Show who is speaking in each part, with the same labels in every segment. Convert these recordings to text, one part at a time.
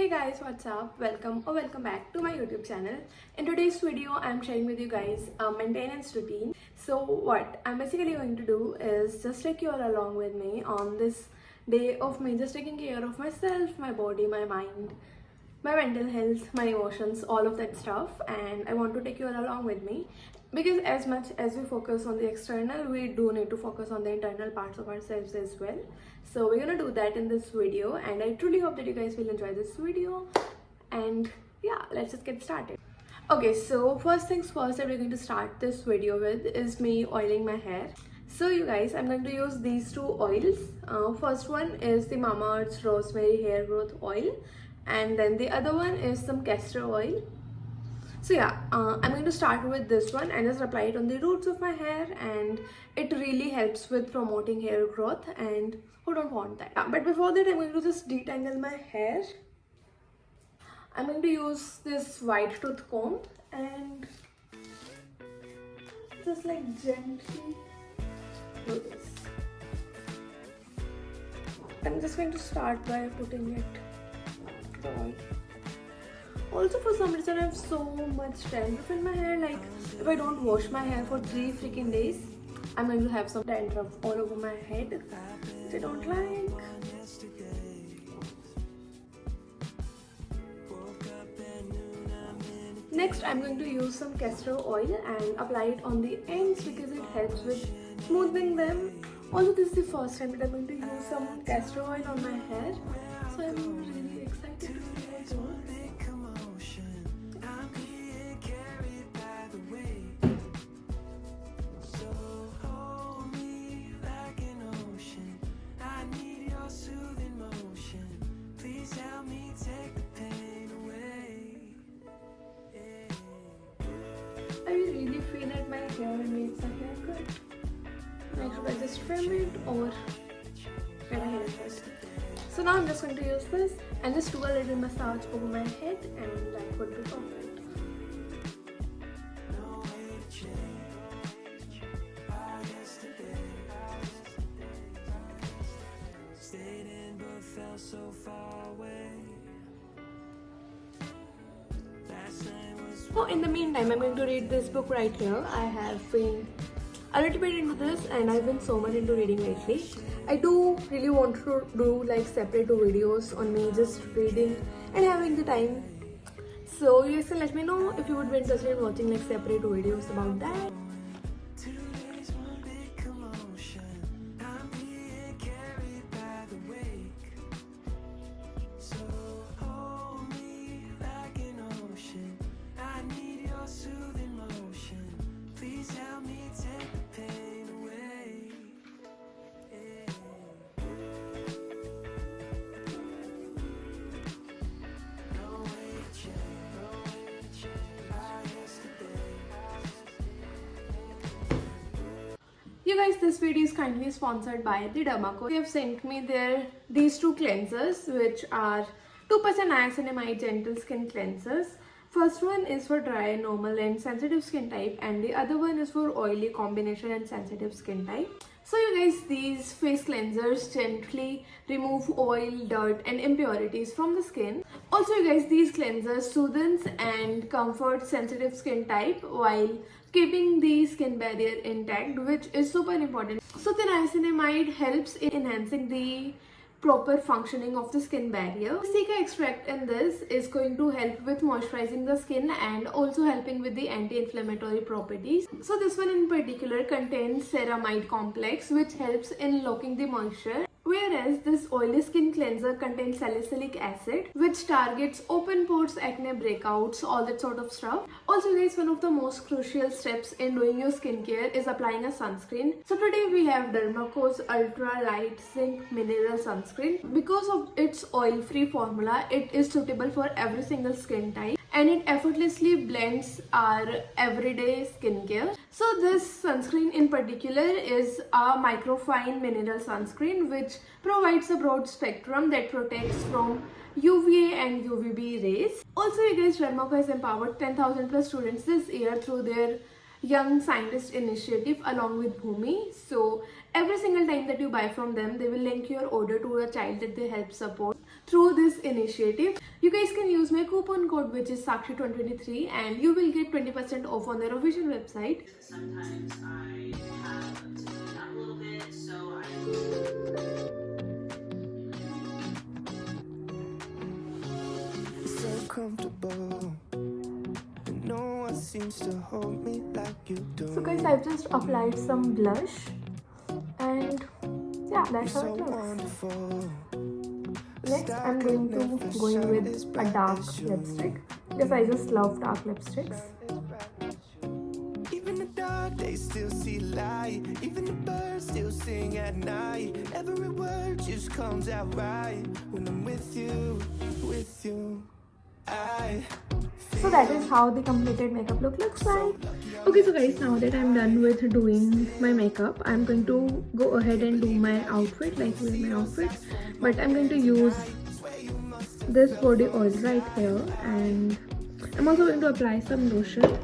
Speaker 1: Hey guys, what's up? Welcome or welcome back to my YouTube channel. In today's video, I'm sharing with you guys a maintenance routine. So what I'm basically going to do is just take you all along with me on this day of me just taking care of myself, my body, my mind, my mental health, my emotions, all of that stuff. And I want to take you all along with me because as much as we focus on the external, we do need to focus on the internal parts of ourselves as well. So we're gonna do that in this video, and I truly hope that you guys will enjoy this video. And yeah, let's just get started. Okay, so first things first that we're going to start this video with is me oiling my hair. So you guys, I'm going to use these two oils. First one is the Mamaearth's Rosemary Hair Growth Oil, and then the other one is some castor oil. So yeah, I'm going to start with this one and just apply it on the roots of my hair, and it really helps with promoting hair growth, and who don't want that? But before that, I'm going to just detangle my hair. I'm going to use this white tooth comb and just like gently do this. I'm just going to start by putting it on. Also, for some reason, I have so much dandruff in my hair. Like, if I don't wash my hair for 3 freaking days, I'm going to have some dandruff all over my head, which I don't like. Next, I'm going to use some castor oil and apply it on the ends because it helps with smoothing them. Also, this is the first time that I'm going to use some castor oil on my hair, so I'm really excited to see how it goes. I really feel that my hair needs a haircut. Like, should I just trim it or get a haircut? So now I'm just going to use this and just do a little massage over my head, and that would be perfect. So in the meantime, I'm going to read this book right here. I have been a little bit into this, and I've been so much into reading lately. I do really want to do like separate videos on me just reading and having the time. So you guys can let me know if you would be interested in watching like separate videos about that. You guys, this video is kindly sponsored by the Dermaco. They have sent me these two cleansers, which are 2% niacinamide gentle skin cleansers. First one is for dry, normal and sensitive skin type, and the other one is for oily combination and sensitive skin type. So you guys, these face cleansers gently remove oil, dirt and impurities from the skin. Also you guys, these cleansers soothes and comforts sensitive skin type while keeping the skin barrier intact, which is super important. So the niacinamide helps in enhancing the proper functioning of the skin barrier. The Cica extract in this is going to help with moisturizing the skin and also helping with the anti-inflammatory properties. So this one in particular contains ceramide complex, which helps in locking the moisture, whereas this oily skin cleanser contains salicylic acid, which targets open pores, acne breakouts, all that sort of stuff. Also guys, one of the most crucial steps in doing your skincare is applying a sunscreen. So today we have Dermaco's Ultra Light Zinc Mineral Sunscreen. Because of its oil-free formula, it is suitable for every single skin type, and it effortlessly blends our everyday skincare. So this sunscreen in particular is a microfine mineral sunscreen, which provides a broad spectrum that protects from UVA and UVB rays. Also you guys, Dermaco has empowered 10,000 plus students this year through their Young Scientist initiative along with Bhumi. So every single time that you buy from them, they will link your order to a child that they help support through this initiative. You guys can use my coupon code, which is Sakshi2023, and you will get 20% off on their official website.
Speaker 2: Sometimes I have to clean up a little bit, so
Speaker 3: so comfortable. No one seems to hold me like you do.
Speaker 1: So guys, I've just applied some blush, and yeah, that's how it looks. Next, I'm going to go in with a dark lipstick because I just love dark lipsticks.
Speaker 3: Even the dark days still see light. Even the birds still sing at night. Every word just comes out right when I'm with you, with you.
Speaker 1: So that is how the completed makeup look looks like. Okay, so guys, now that I'm done with doing my makeup, I'm going to go ahead and do my outfit, like wear my outfit. But I'm going to use this body oil right here, and I'm also going to apply some lotion.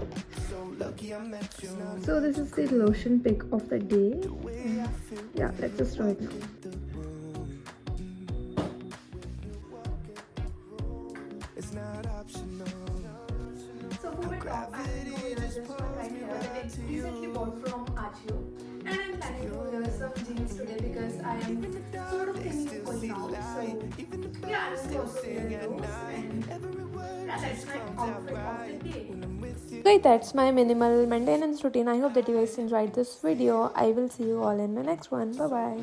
Speaker 1: So this is the lotion pick of the day. And yeah, let's just do it now. So for my top, I'm going to wear this one right here that I recently bought from Ajio, and I'm planning to wear some jeans today because I am sort of thinking of going out. So yeah, I'm going to also wear those, and yeah, that's my outfit of the day. Okay, that's my minimal maintenance routine. I hope that you guys enjoyed this video. I will see you all in my next one. Bye bye.